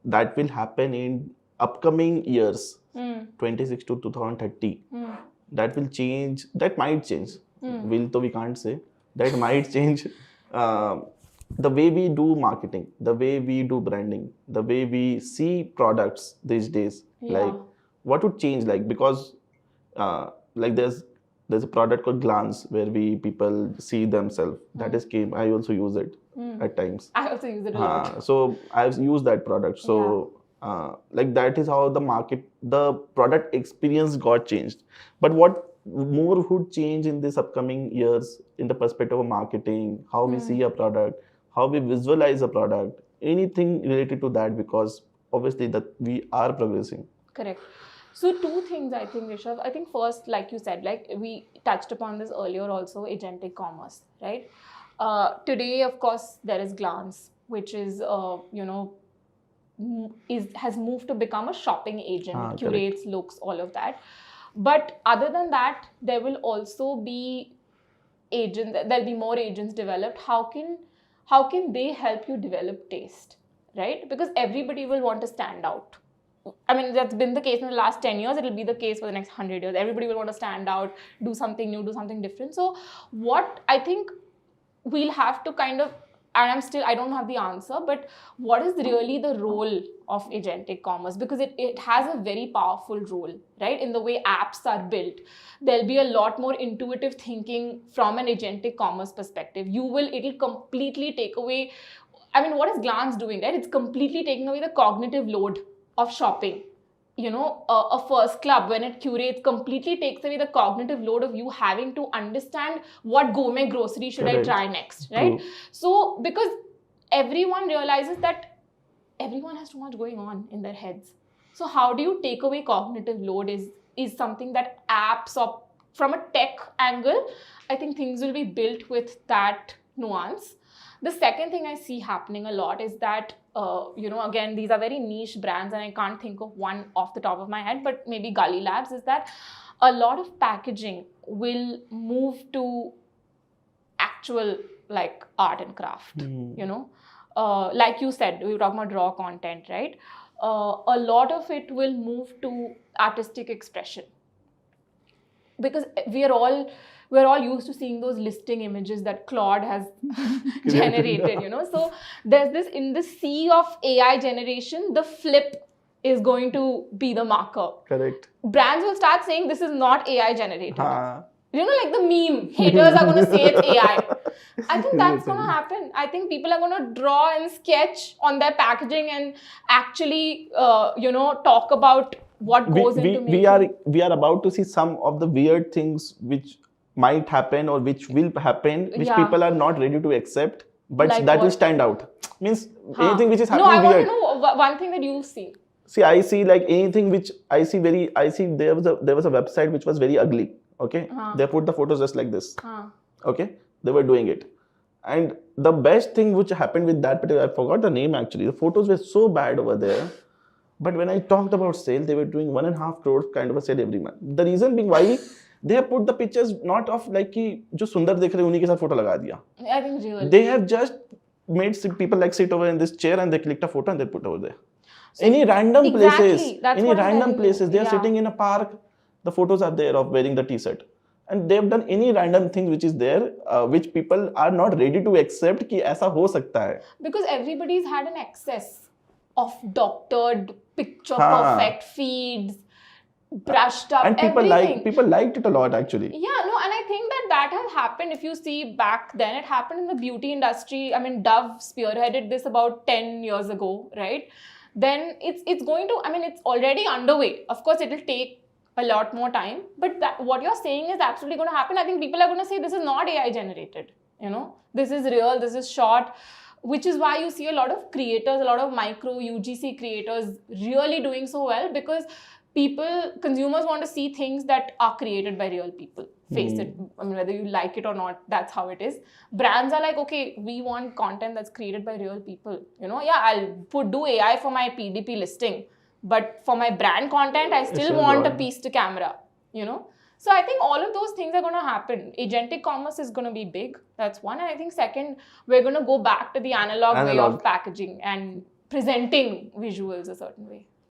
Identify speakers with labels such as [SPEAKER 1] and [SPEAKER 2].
[SPEAKER 1] that will happen in upcoming years, 26 to 2030. That will change. That might change. Will though we can't say. That might change the way we do marketing, the way we do branding, the way we see products these days. Like what would change? Like because like there's a product called Glance where people see themselves. That is came. I also use it at times.
[SPEAKER 2] I also use it a lot.
[SPEAKER 1] So I've used that product. So like that is how the product experience got changed. But what more would change in this upcoming years in the perspective of marketing, how we see a product, how we visualize a product, anything related to that, because obviously that we are progressing.
[SPEAKER 2] Correct. So two things I think, Rishav. I think first, like you said, like we touched upon this earlier also, agentic commerce, right? Today, of course, there is Glance, which is, has moved to become a shopping agent, curates, looks, all of that. But other than that, there will also be agents, there'll be more agents developed. How can they help you develop taste, right? Because everybody will want to stand out. I mean, that's been the case in the last 10 years. It'll be the case for the next 100 years. Everybody will want to stand out, do something new, do something different. So what I think we'll have to kind of, and I don't have the answer, but what is really the role of agentic commerce? Because it has a very powerful role, right? In the way apps are built. There'll be a lot more intuitive thinking from an agentic commerce perspective. It'll completely take away, I mean, what is Glance doing, right? It's completely taking away the cognitive load of shopping. A first club, when it curates, completely takes away the cognitive load of you having to understand what gourmet grocery should I try next, right? So because everyone realizes that everyone has too much going on in their heads. So how do you take away cognitive load is something that apps, or from a tech angle, I think things will be built with that nuance. The second thing I see happening a lot is that, again, these are very niche brands and I can't think of one off the top of my head, but maybe Gully Labs, is that a lot of packaging will move to actual like art and craft, like you said, we were talking about raw content, right? A lot of it will move to artistic expression, because we're all used to seeing those listing images that Claude has generated, So there's this, in the sea of AI generation, the flip is going to be the marker.
[SPEAKER 1] Correct.
[SPEAKER 2] Brands will start saying this is not AI generated. Like the meme, haters are going to say it's AI. I think that's going to happen. I think people are going to draw and sketch on their packaging and actually, talk about what goes into making.
[SPEAKER 1] We are about to see some of the weird things which might happen or which will happen, which people are not ready to accept, but like that will stand out. Means anything which is happening weird.
[SPEAKER 2] No, I want to know one thing that you've seen.
[SPEAKER 1] See, I see like anything which I see there was a website which was very ugly. Okay, they put the photos just like this. Okay, they were doing it, and the best thing which happened with that particular, I forgot the name actually. The photos were so bad over there. But when I talked about sale, they were doing 1.5 crore kind of a sale every month. The reason being why they have put the pictures not of like कि जो सुंदर दिख रहे उन्हीं के साथ photo लगा दिया.
[SPEAKER 2] I think real.
[SPEAKER 1] They have just made people like sit over in this chair and they clicked a photo and they put over there. So any random places, they are sitting in a park. The photos are there of wearing the t-shirt. And they've done any random thing which is there, which people are not ready to accept कि ऐसा हो सकता है.
[SPEAKER 2] Because everybody's had an excess of doctored, picture perfect feeds, brushed up,
[SPEAKER 1] and people liked it a lot actually.
[SPEAKER 2] Yeah, no, and I think that has happened. If you see back then, it happened in the beauty industry. I mean, Dove spearheaded this about 10 years ago, right? Then it's going to, I mean, it's already underway. Of course, it'll take a lot more time, but what you're saying is absolutely going to happen. I think people are going to say this is not AI generated, this is real, this is short, which is why you see a lot of creators, a lot of micro UGC creators really doing so well, because consumers want to see things that are created by real people. Face it. I mean, whether you like it or not, that's how it is. Brands are like, okay, we want content that's created by real people. I'll do AI for my PDP listing, but for my brand content, I still want a piece to camera, So I think all of those things are going to happen. Agentic commerce is going to be big. That's one. And I think second, we're going to go back to the analog way of packaging. And presenting visuals a certain way?